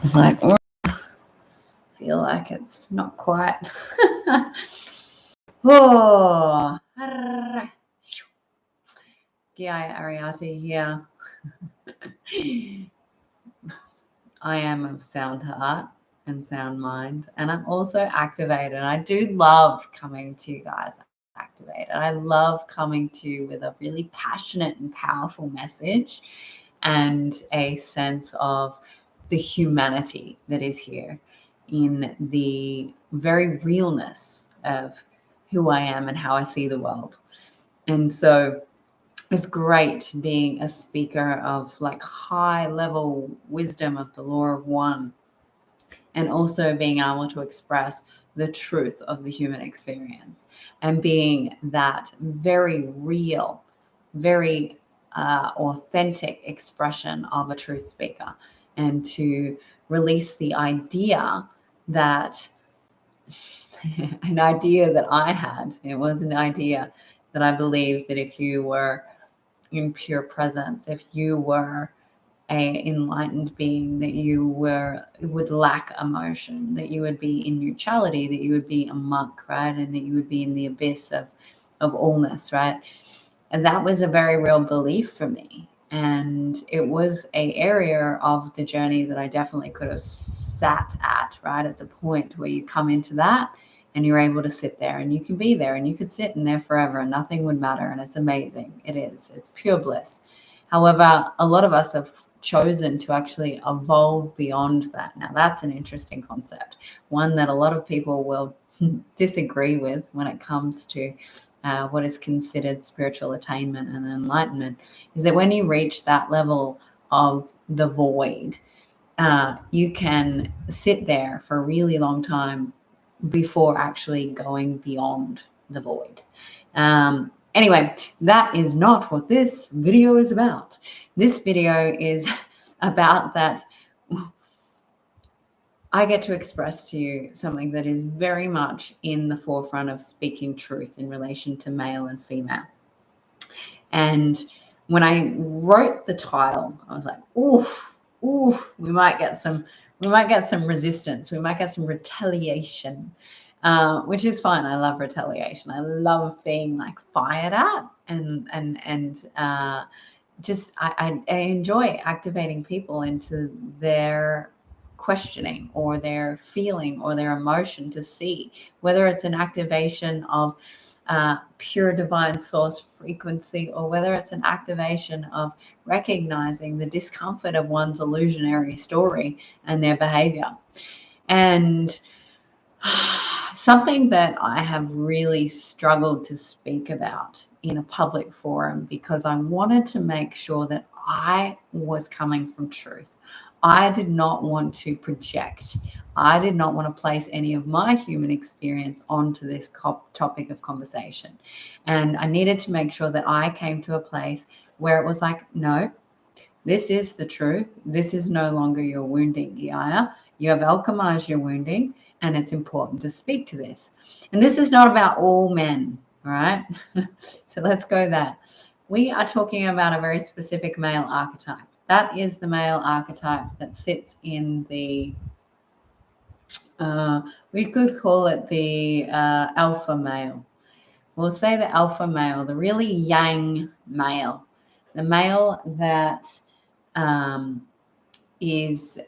It's like, oh, I feel like it's not quite. Oh, Geeia Ariati here. I am of sound heart and sound mind, and I'm also activated. I do love coming to you guys activated. I love coming to you with a really passionate and powerful message and a sense of the humanity that is here in the very realness of who I am and how I see the world. And so it's great being a speaker of like high level wisdom of the law of one, and also being able to express the truth of the human experience and being that very real, very authentic expression of a truth speaker, and to release the idea that an idea that I had, it was an idea that I believed that if you were in pure presence, if you were a enlightened being, that you would lack emotion, that you would be in neutrality, that you would be a monk, right? And that you would be in the abyss of allness, right? And that was a very real belief for me. And it was an area of the journey that I definitely could have sat at, right? It's a point where you come into that and you're able to sit there, and you can be there, and you could sit in there forever and nothing would matter. And it's amazing. It is. It's pure bliss. However, a lot of us have chosen to actually evolve beyond that. Now, that's an interesting concept, one that a lot of people will disagree with when it comes to what is considered spiritual attainment and enlightenment, is that when you reach that level of the void, you can sit there for a really long time before actually going beyond the void. Anyway, that is not what this video is about. This video is about that I get to express to you something that is very much in the forefront of speaking truth in relation to male and female. And when I wrote the title, I was like, oof, we might get some resistance. We might get some retaliation, which is fine. I love retaliation. I love being like fired at, and just I enjoy activating people into their questioning or their feeling or their emotion, to see whether it's an activation of pure divine source frequency, or whether it's an activation of recognizing the discomfort of one's illusionary story and their behavior. And something that I have really struggled to speak about in a public forum, because I wanted to make sure that I was coming from truth. I did not want to project. I did not want to place any of my human experience onto this topic of conversation. And I needed to make sure that I came to a place where it was like, no, this is the truth. This is no longer your wounding, Geeia. You have alchemized your wounding, and it's important to speak to this. And this is not about all men, all right? So let's go there. We are talking about a very specific male archetype. That is the male archetype that sits in the, we could call it the alpha male. We'll say the alpha male, the really yang male, the male that is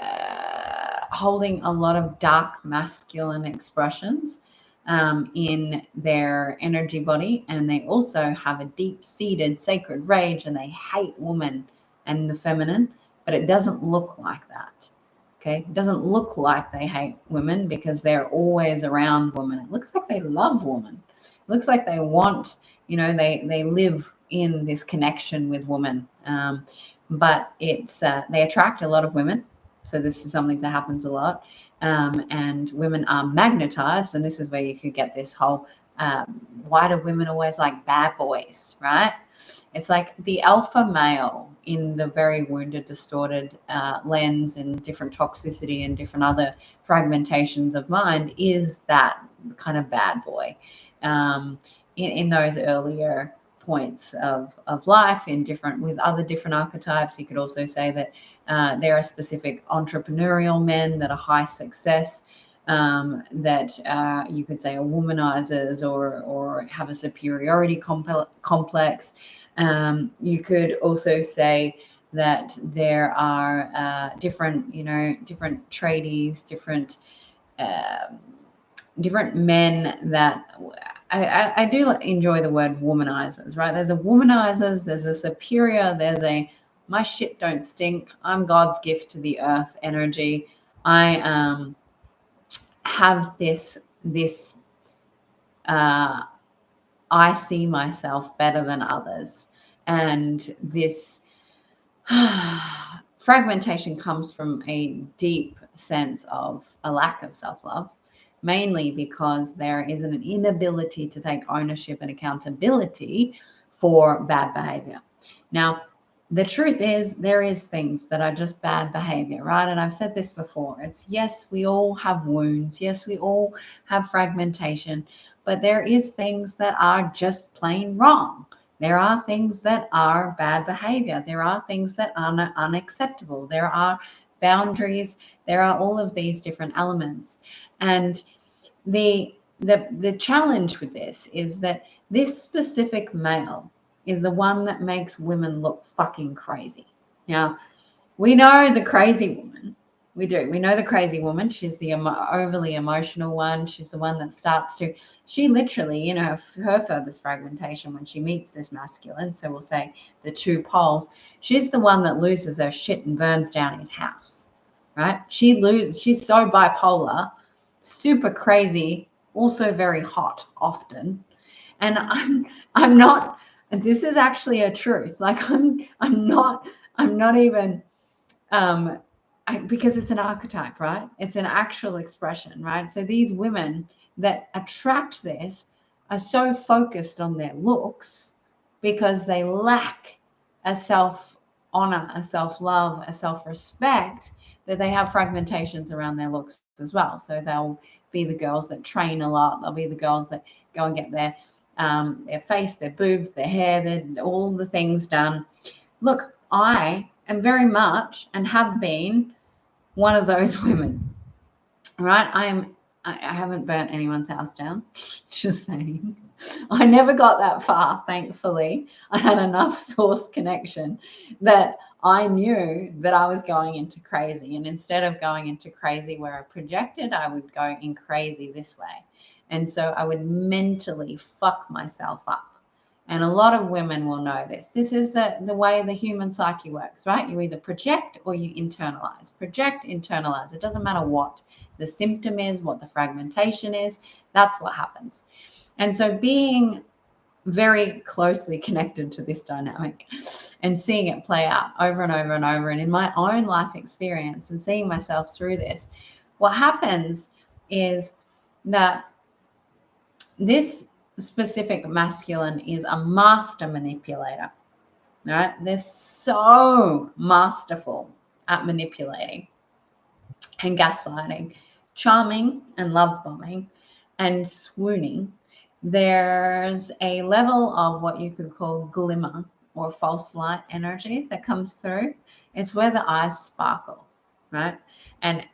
holding a lot of dark masculine expressions in their energy body, and they also have a deep-seated sacred rage, and they hate women and the feminine, but it doesn't look like that. Okay, it doesn't look like they hate women because they're always around women. It looks like they love women. It looks like they want, they live in this connection with women. But it's they attract a lot of women. So this is something that happens a lot. And women are magnetized, and this is where you could get this whole why do women always like bad boys, right? It's like the alpha male in the very wounded, distorted lens, and different toxicity and different other fragmentations of mind is that kind of bad boy in those earlier points of life in different, with other different archetypes. You could also say that there are specific entrepreneurial men that are high success, that you could say are womanizers or have a superiority complex. You could also say that there are different tradies, different men that I do enjoy the word womanizers, right? There's a womanizers, there's a superior, there's a my shit don't stink, I'm God's gift to the earth energy. I have this I see myself better than others, and this fragmentation comes from a deep sense of a lack of self-love, mainly because there is an inability to take ownership and accountability for bad behavior. Now, the truth is there is things that are just bad behavior, right? And I've said this before. It's yes, we all have wounds. Yes, we all have fragmentation, but there is things that are just plain wrong. There are things that are bad behavior. There are things that are unacceptable. There are boundaries. There are all of these different elements. And the challenge with this is that this specific male is the one that makes women look fucking crazy. Now, we know the crazy woman. We do. We know the crazy woman. She's the overly emotional one. She's the one that starts to, she literally, her furthest fragmentation when she meets this masculine, so we'll say the two poles, she's the one that loses her shit and burns down his house, right? She's so bipolar, super crazy, also very hot often. And I'm not, and this is actually a truth. Like I'm not even, because it's an archetype, right? It's an actual expression, right? So these women that attract this are so focused on their looks because they lack a self-honor, a self-love, a self-respect, that they have fragmentations around their looks as well. So they'll be the girls that train a lot. They'll be the girls that go and get their face, their boobs, their hair, all the things done. Look, I am very much and have been one of those women, right? I haven't burnt anyone's house down, just saying. I never got that far, thankfully. I had enough source connection that I knew that I was going into crazy. And instead of going into crazy where I projected, I would go in crazy this way. And so I would mentally fuck myself up. And a lot of women will know this. This is the way the human psyche works, right? You either project or you internalize. Project, internalize. It doesn't matter what the symptom is, what the fragmentation is. That's what happens. And so being very closely connected to this dynamic and seeing it play out over and over and over, and in my own life experience and seeing myself through this, what happens is that this specific masculine is a master manipulator, right? They're so masterful at manipulating and gaslighting, charming and love bombing and swooning. There's a level of what you could call glimmer or false light energy that comes through. It's where the eyes sparkle, right? And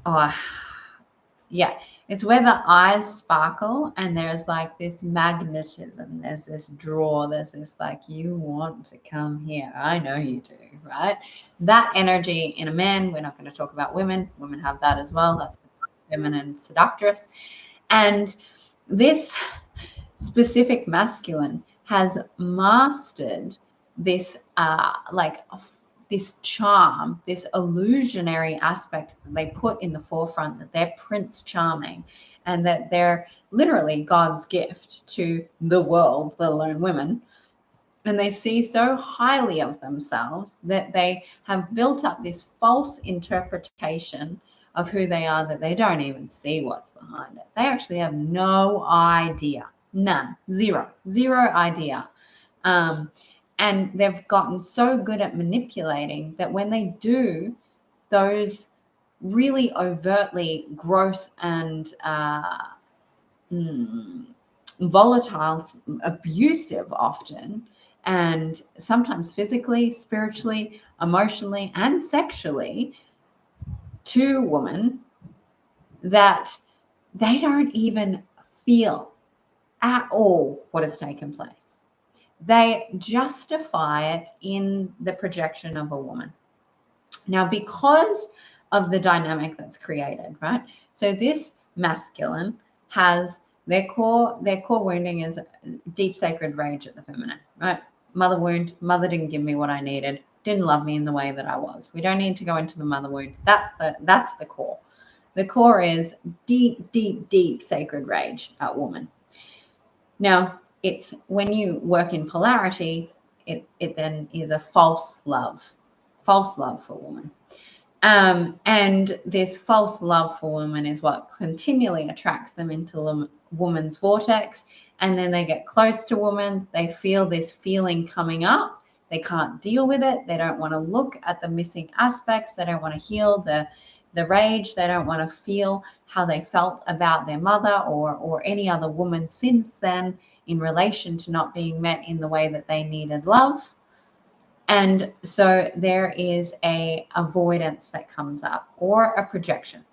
oh yeah, it's where the eyes sparkle and there's like this magnetism, there's this draw, there's this like, you want to come here. I know you do, right? That energy in a man, we're not going to talk about women. Women have that as well. That's feminine seductress. And this specific masculine has mastered this this charm, this illusionary aspect that they put in the forefront, that they're Prince Charming and that they're literally God's gift to the world, let alone women. And they see so highly of themselves that they have built up this false interpretation of who they are, that they don't even see what's behind it. They actually have no idea, none, zero idea. And they've gotten so good at manipulating that when they do those really overtly gross and volatile, abusive often, and sometimes physically, spiritually, emotionally, and sexually to women, that they don't even feel at all what has taken place. They justify it in the projection of a woman. Now, because of the dynamic that's created, right? So this masculine has their core wounding is deep sacred rage at the feminine, right? Mother wound, mother didn't give me what I needed, didn't love me in the way that I was. We don't need to go into the mother wound. That's the core. The core is deep, deep, deep sacred rage at woman. Now, it's when you work in polarity, it then is a false love for woman. And this false love for women is what continually attracts them into woman's vortex. And then they get close to woman. They feel this feeling coming up. They can't deal with it. They don't want to look at the missing aspects. They don't want to heal the rage. They don't want to feel how they felt about their mother or any other woman since then in relation to not being met in the way that they needed love. And so there is a avoidance that comes up, or a projection.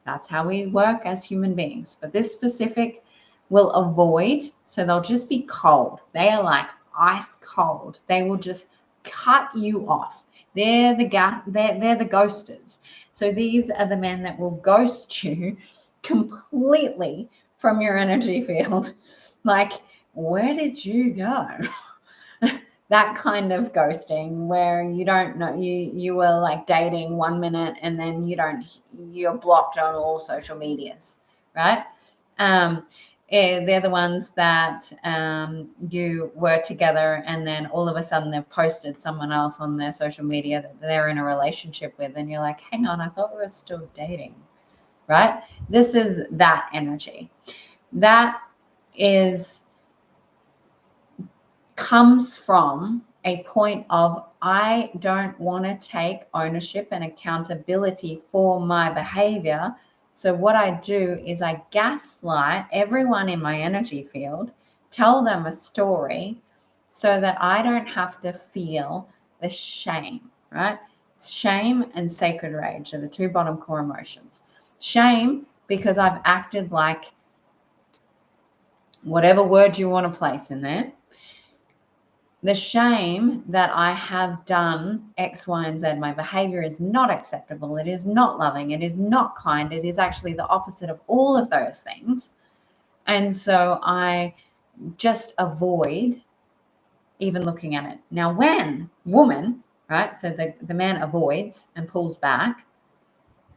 That's how we work as human beings. But this specific will avoid, so they'll just be cold. They are like ice cold. They will just cut you off. They're the ghosters. So these are the men that will ghost you completely from your energy field. Like, where did you go? That kind of ghosting where you don't know, you were like dating 1 minute and then you're blocked on all social medias, right? They're the ones that you were together and then all of a sudden they've posted someone else on their social media that they're in a relationship with, and you're like, hang on, I thought we were still dating, right? This is that energy. That comes from a point of, I don't want to take ownership and accountability for my behavior. So what I do is I gaslight everyone in my energy field, tell them a story so that I don't have to feel the shame, right? Shame and sacred rage are the two bottom core emotions. Shame because I've acted like whatever word you want to place in there. The shame that I have done X, Y, and Z. My behavior is not acceptable. It is not loving. It is not kind. It is actually the opposite of all of those things. And so I just avoid even looking at it. Now, when woman, right, so the man avoids and pulls back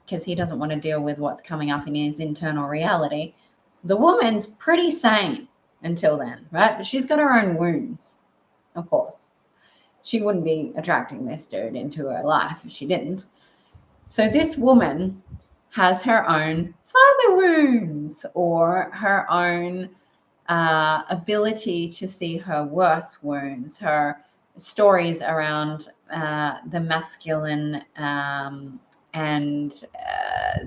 because he doesn't want to deal with what's coming up in his internal reality, the woman's pretty sane until then, right? But she's got her own wounds. Of course, she wouldn't be attracting this dude into her life if she didn't. So this woman has her own father wounds or her own ability to see her worth wounds, her stories around the masculine and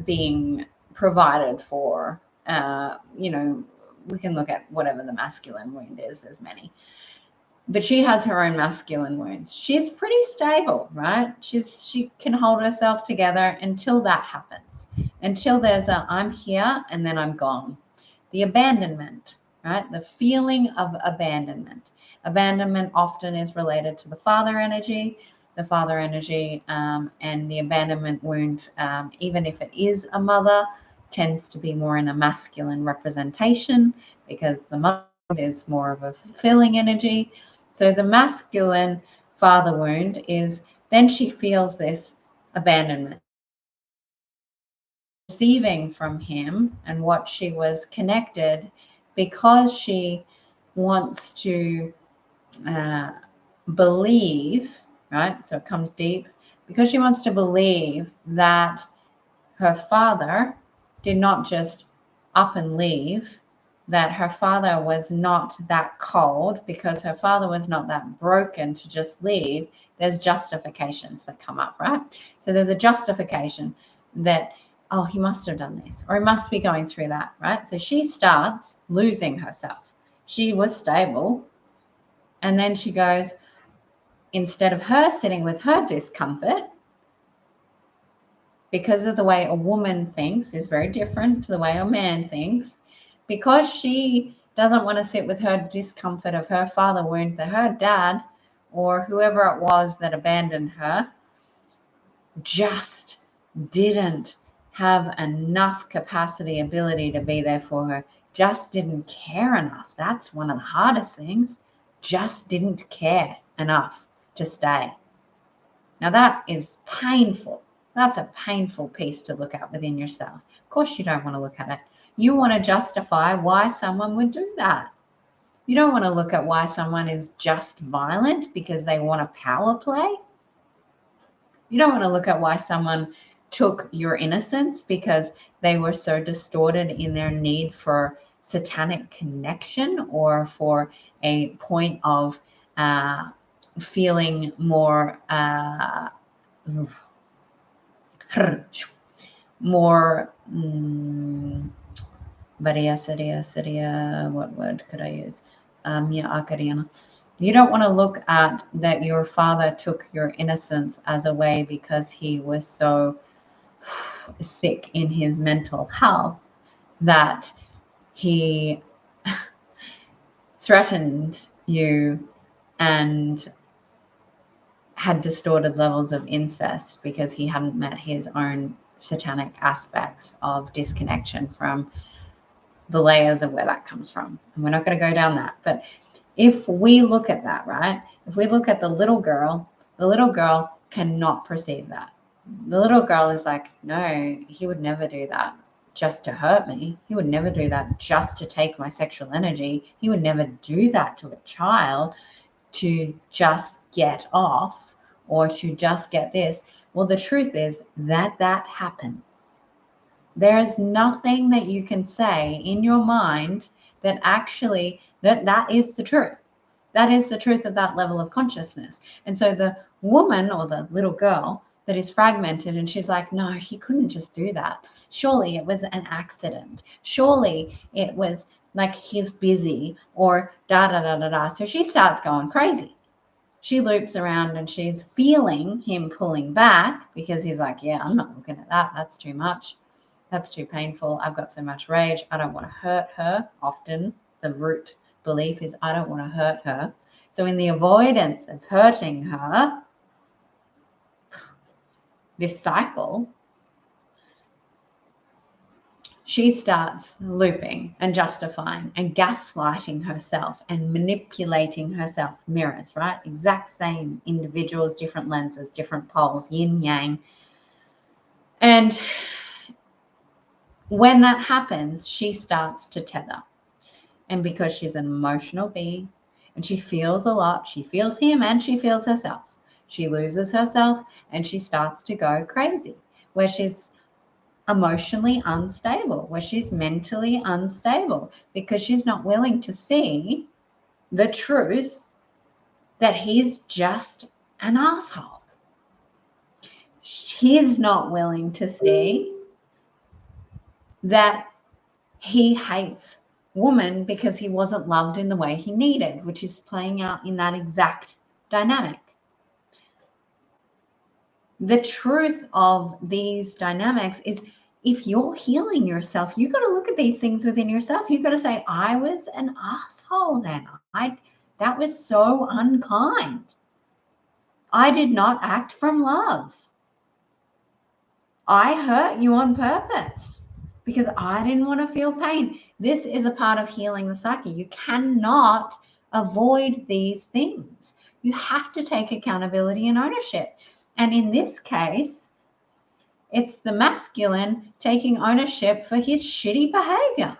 being provided for. We can look at whatever the masculine wound is. There's many. But she has her own masculine wounds. She's pretty stable, right? She can hold herself together until that happens. Until there's a I'm here and then I'm gone. The abandonment, right? The feeling of abandonment. Abandonment often is related to the father energy. The father energy and the abandonment wound, even if it is a mother, tends to be more in a masculine representation because the mother is more of a fulfilling energy. So the masculine father wound is then she feels this abandonment, receiving from him and what she was connected because she wants to believe, right? So it comes deep because she wants to believe that her father did not just up and leave, that her father was not that cold because her father was not that broken to just leave. There's justifications that come up, right? So there's a justification that, oh, he must have done this or he must be going through that, right? So she starts losing herself She was stable. And then she goes, instead of her sitting with her discomfort, because of the way a woman thinks is very different to the way a man thinks, because she doesn't want to sit with her discomfort of her father wound, that her dad or whoever it was that abandoned her just didn't have enough capacity, ability to be there for her, just didn't care enough. That's one of the hardest things. Just didn't care enough to stay. Now that is painful. That's a painful piece to look at within yourself. Of course you don't want to look at it. You want to justify why someone would do that. You don't want to look at why someone is just violent because they want a power play. You don't want to look at why someone took your innocence because they were so distorted in their need for satanic connection or for a point of feeling more what word could I use? You don't want to look at that your father took your innocence as a way because he was so sick in his mental health that he threatened you and had distorted levels of incest because he hadn't met his own satanic aspects of disconnection from the layers of where that comes from. And we're not going to go down that. But if we look at that, right? If we look at the little girl cannot perceive that. The little girl is like, no, he would never do that just to hurt me. He would never do that just to take my sexual energy. He would never do that to a child to just get off or to just get this. Well, the truth is that happens. There's nothing that you can say in your mind that actually that is the truth. That is the truth of that level of consciousness. And so the woman or the little girl that is fragmented and she's like, no, he couldn't just do that. Surely it was an accident. Surely it was like he's busy or da. So she starts going crazy. She loops around and she's feeling him pulling back because he's like, yeah, I'm not looking at that. That's too much. That's too painful. I've got so much rage. I don't want to hurt her. Often the root belief is I don't want to hurt her. So in the avoidance of hurting her, this cycle, she starts looping and justifying and gaslighting herself and manipulating herself. Mirrors, right? Exact same individuals, different lenses, different poles, yin, yang. And when that happens, she starts to tether. And because she's an emotional being and she feels a lot, she feels him and she feels herself. She loses herself and she starts to go crazy, where she's emotionally unstable, where she's mentally unstable because she's not willing to see the truth that he's just an asshole. She's not willing to see that he hates woman because he wasn't loved in the way he needed, which is playing out in that exact dynamic. The truth of these dynamics is if you're healing yourself, you got to look at these things within yourself. You got to say, I was an asshole then. That was so unkind. I did not act from love. I hurt you on purpose because I didn't want to feel pain. This is a part of healing the psyche. You cannot avoid these things. You have to take accountability and ownership. And in this case, it's the masculine taking ownership for his shitty behavior.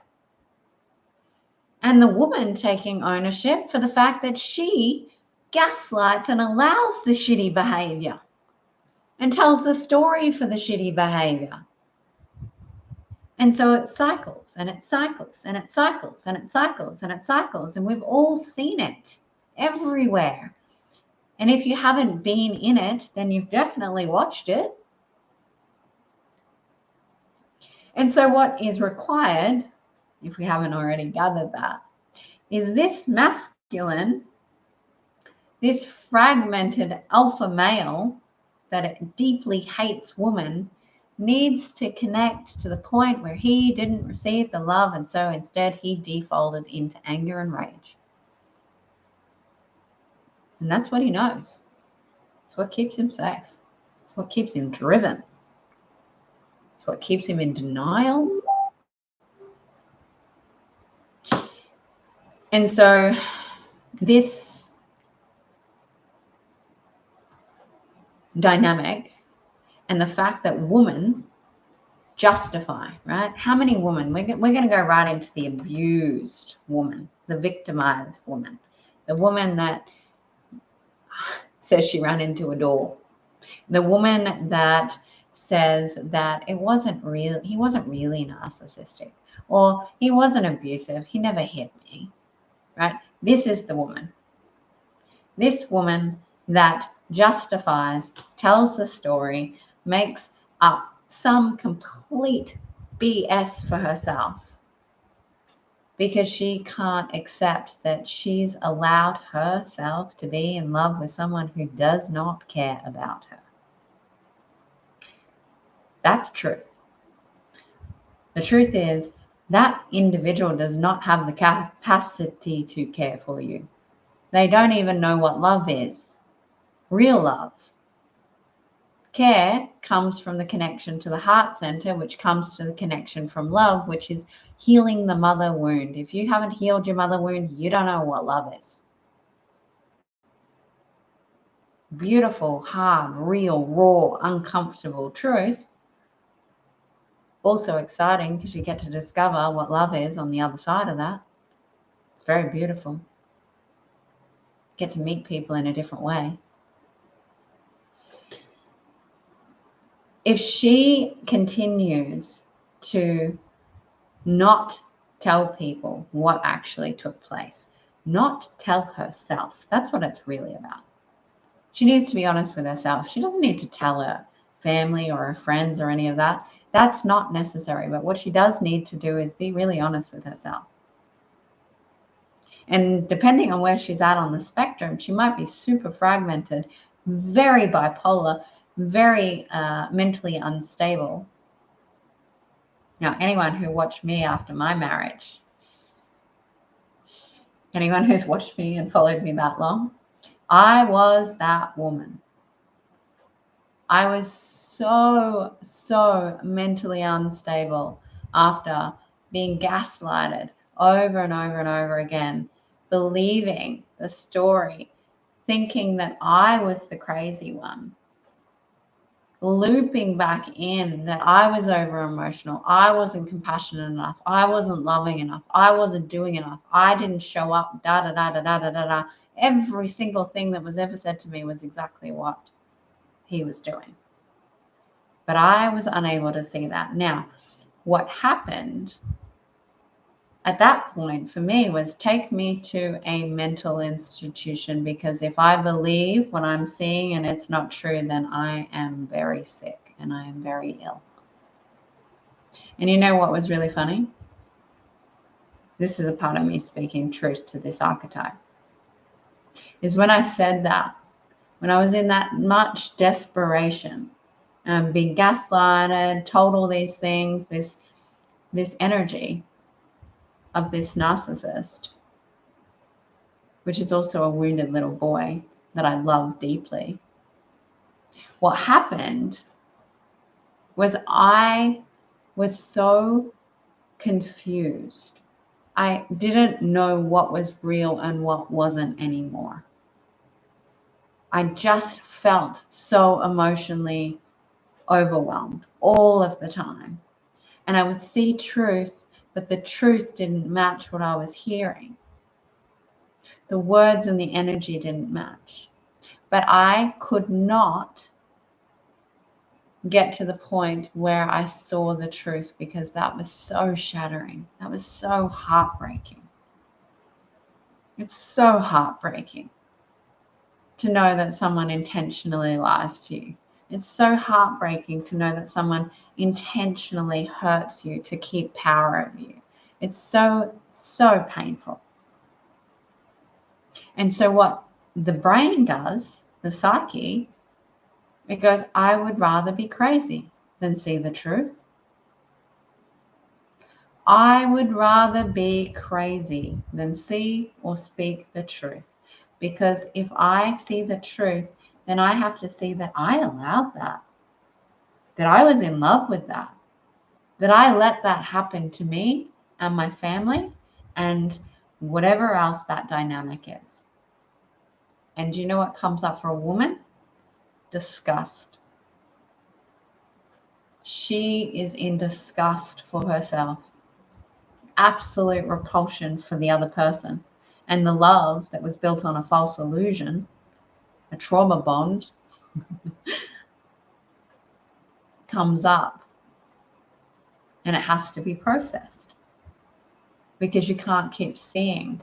And the woman taking ownership for the fact that she gaslights and allows the shitty behavior and tells the story for the shitty behavior. And so it cycles and it cycles and it cycles and it cycles and it cycles. And we've all seen it everywhere. And if you haven't been in it, then you've definitely watched it. And so what is required, if we haven't already gathered that, is this masculine, this fragmented alpha male that deeply hates woman, needs to connect to the point where he didn't receive the love, and so instead he defaulted into anger and rage. And that's what he knows. It's what keeps him safe. It's what keeps him driven. It's what keeps him in denial. And so this dynamic and the fact that women justify, right? How many women? We're going to go right into the abused woman, the victimized woman, the woman that says she ran into a door, the woman that says that he wasn't really narcissistic, or he wasn't abusive, he never hit me, right? This is the woman. This woman that justifies, tells the story, makes up some complete BS for herself because she can't accept that she's allowed herself to be in love with someone who does not care about her. That's truth. The truth is that individual does not have the capacity to care for you. They don't even know what love is. Real love. Care comes from the connection to the heart center, which comes to the connection from love, which is healing the mother wound. If you haven't healed your mother wound, you don't know what love is. Beautiful, hard, real, raw, uncomfortable truth. Also exciting because you get to discover what love is on the other side of that. It's very beautiful. Get to meet people in a different way. If she continues to not tell people what actually took place, not tell herself, that's what it's really about. She needs to be honest with herself. She doesn't need to tell her family or her friends or any of that. That's not necessary. But what she does need to do is be really honest with herself. And depending on where she's at on the spectrum, she might be super fragmented, very bipolar, very mentally unstable. Now, anyone who watched me after my marriage, anyone who's watched me and followed me that long, I was that woman. I was so mentally unstable after being gaslighted over and over and over again, believing the story, thinking that I was the crazy one, looping back in that I was over emotional, I wasn't compassionate enough, I wasn't loving enough, I wasn't doing enough, I didn't show up, da da da da da da da da. Every single thing that was ever said to me was exactly what he was doing. But I was unable to see that. Now, what happened at that point for me was take me to a mental institution, because if I believe what I'm seeing and it's not true, then I am very sick and I am very ill. And you know what was really funny? This is a part of me speaking truth to this archetype. Is when I said that, when I was in that much desperation, being gaslighted, told all these things, this energy of this narcissist, which is also a wounded little boy that I love deeply. What happened was I was so confused. I didn't know what was real and what wasn't anymore. I just felt so emotionally overwhelmed all of the time. And I would see truth, but the truth didn't match what I was hearing. The words and the energy didn't match. But I could not get to the point where I saw the truth, because that was so shattering. That was so heartbreaking. It's so heartbreaking to know that someone intentionally lies to you. It's so heartbreaking to know that someone intentionally hurts you to keep power over you. It's so painful. And so what the brain does, the psyche, it goes, I would rather be crazy than see the truth. I would rather be crazy than see or speak the truth. Because if I see the truth, then I have to see that I allowed that I was in love with that I let that happen to me and my family and whatever else that dynamic is. And do you know what comes up for a woman? Disgust. She is in disgust for herself, absolute repulsion for the other person. And the love that was built on a false illusion, a trauma bond, comes up. And it has to be processed because you can't keep seeing.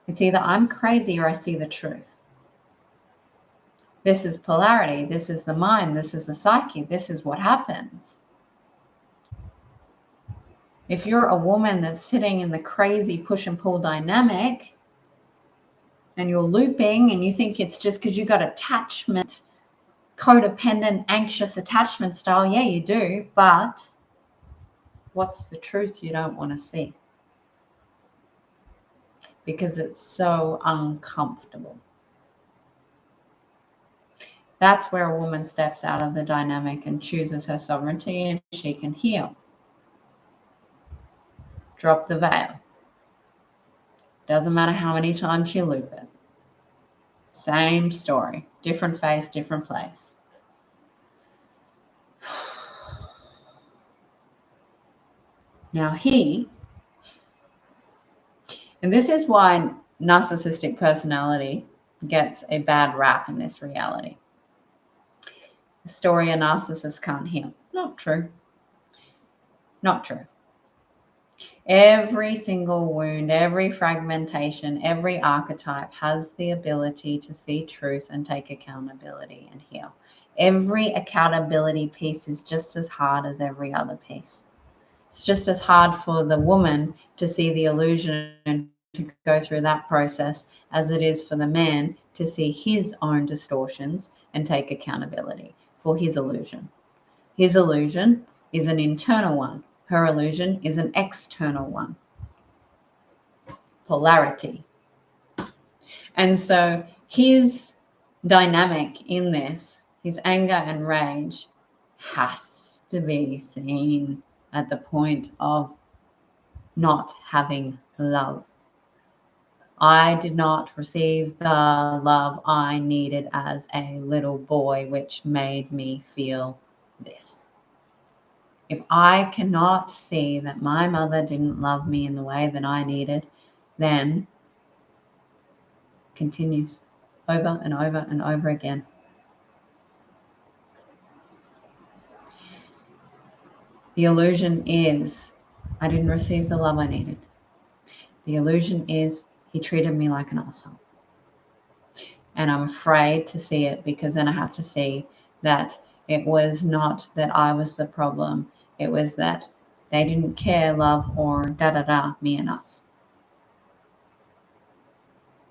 It's either I'm crazy or I see the truth. This is polarity. This is the mind. This is the psyche. This is what happens. If you're a woman that's sitting in the crazy push and pull dynamic and you're looping and you think it's just because you got attachment, codependent, anxious attachment style, yeah, you do, but what's the truth you don't want to see? Because it's so uncomfortable. That's where a woman steps out of the dynamic and chooses her sovereignty, and she can heal. Drop the veil. Doesn't matter how many times you loop it. Same story, different face, different place. Now and this is why narcissistic personality gets a bad rap in this reality. The story a narcissist can't heal. Not true. Not true. Every single wound, every fragmentation, every archetype has the ability to see truth and take accountability and heal. Every accountability piece is just as hard as every other piece. It's just as hard for the woman to see the illusion and to go through that process as it is for the man to see his own distortions and take accountability for his illusion. His illusion is an internal one. Her illusion is an external one. Polarity. And so his dynamic in this, his anger and rage, has to be seen at the point of not having love. I did not receive the love I needed as a little boy, which made me feel this. If I cannot see that my mother didn't love me in the way that I needed, then continues over and over and over again. The illusion is I didn't receive the love I needed. The illusion is he treated me like an asshole. And I'm afraid to see it because then I have to see that it was not that I was the problem. It was that they didn't care, love, or me enough.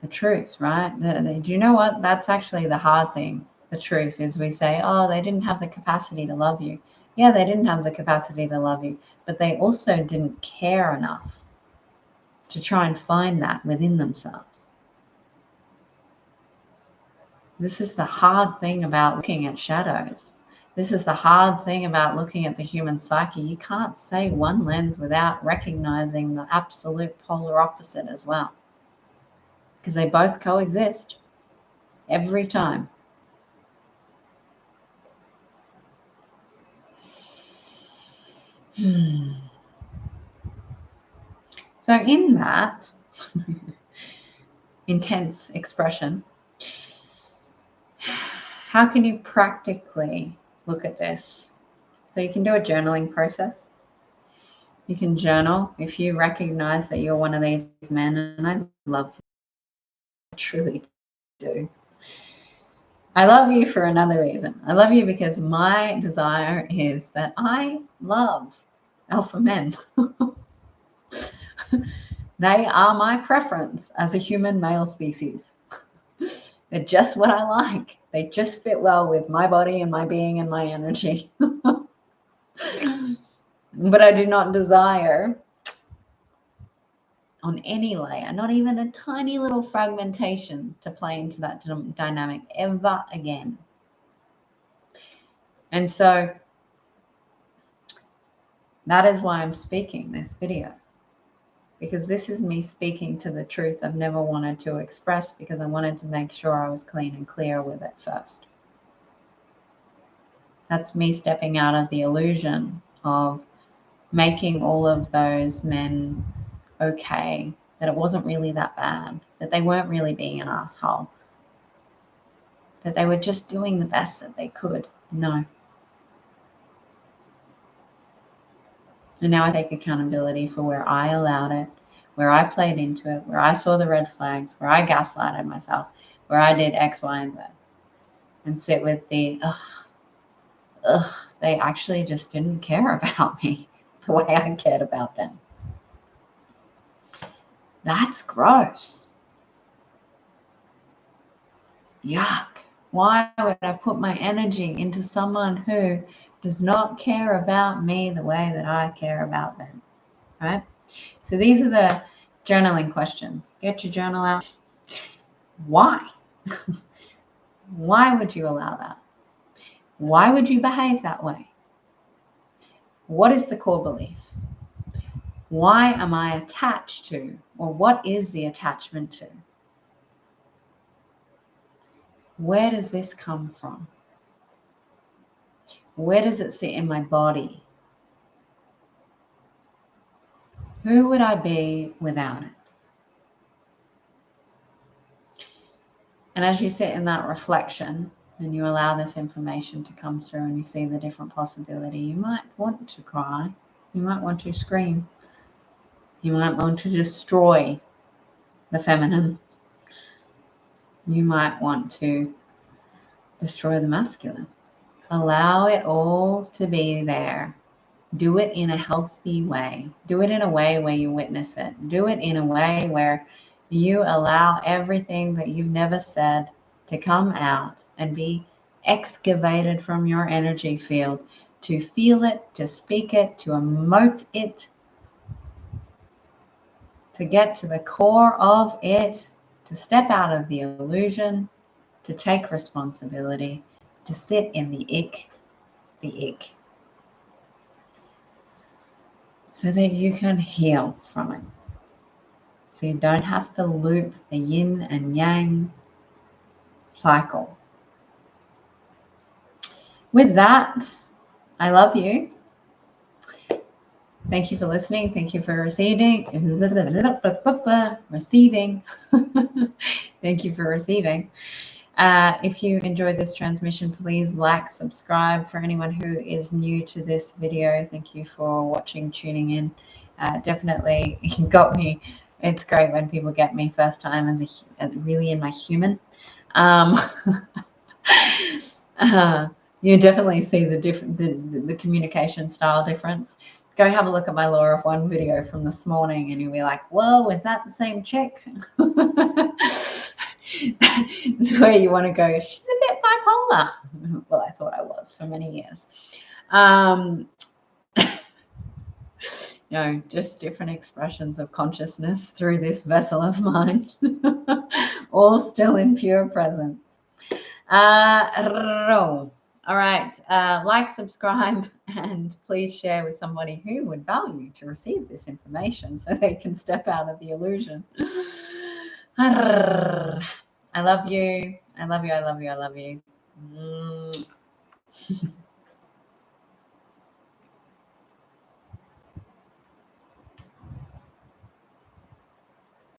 The truth, right? Do you know what? That's actually the hard thing. The truth is we say, oh, they didn't have the capacity to love you. Yeah, they didn't have the capacity to love you, but they also didn't care enough to try and find that within themselves. This is the hard thing about looking at shadows. This is the hard thing about looking at the human psyche. You can't say one lens without recognizing the absolute polar opposite as well, because they both coexist every time. So in that intense expression, how can you practically look at this? So you can do a journaling process. You can journal if you recognize that you're one of these men, and I love you. I truly do. I love you for another reason. I love you because my desire is that I love alpha men. They are my preference as a human male species. They're just what I like. They just fit well with my body and my being and my energy. But I do not desire on any layer, not even a tiny little fragmentation, to play into that dynamic ever again. And so that is why I'm speaking this video, because this is me speaking to the truth I've never wanted to express, because I wanted to make sure I was clean and clear with it first. That's me stepping out of the illusion of making all of those men okay, that it wasn't really that bad, that they weren't really being an asshole, that they were just doing the best that they could. No. And now I take accountability for where I allowed it, where I played into it, where I saw the red flags, where I gaslighted myself, where I did X, Y, and Z. And sit with the, they actually just didn't care about me the way I cared about them. That's gross. Yuck. Why would I put my energy into someone who does not care about me the way that I care about them? Right? So these are the journaling questions. Get your journal out. Why? Why would you allow that? Why would you behave that way? What is the core belief? Why am I attached to, or what is the attachment to? Where does this come from? Where does it sit in my body? Who would I be without it? And as you sit in that reflection and you allow this information to come through and you see the different possibility, you might want to cry. You might want to scream. You might want to destroy the feminine. You might want to destroy the masculine. Allow it all to be there. Do it in a healthy way. Do it in a way where you witness it. Do it in a way where you allow everything that you've never said to come out and be excavated from your energy field, to feel it, to speak it, to emote it, to get to the core of it, to step out of the illusion, to take responsibility, to sit in the ick, so that you can heal from it. So you don't have to loop the yin and yang cycle. With that, I love you. Thank you for listening. Thank you for receiving. Thank you for receiving. If you enjoyed this transmission, please like, subscribe. For anyone who is new to this video, thank you for watching, tuning in. Definitely got me. It's great when people get me first time as really in my human. You definitely see the communication style difference. Go have a look at my Law of One video from this morning and you'll be like, whoa, is that the same chick? It's where you want to go, she's a bit bipolar. Well, I thought I was for many years. No, just different expressions of consciousness through this vessel of mine, all still in pure presence. All right, like, subscribe, and please share with somebody who would value to receive this information so they can step out of the illusion. I love you. I love you. I love you. I love you.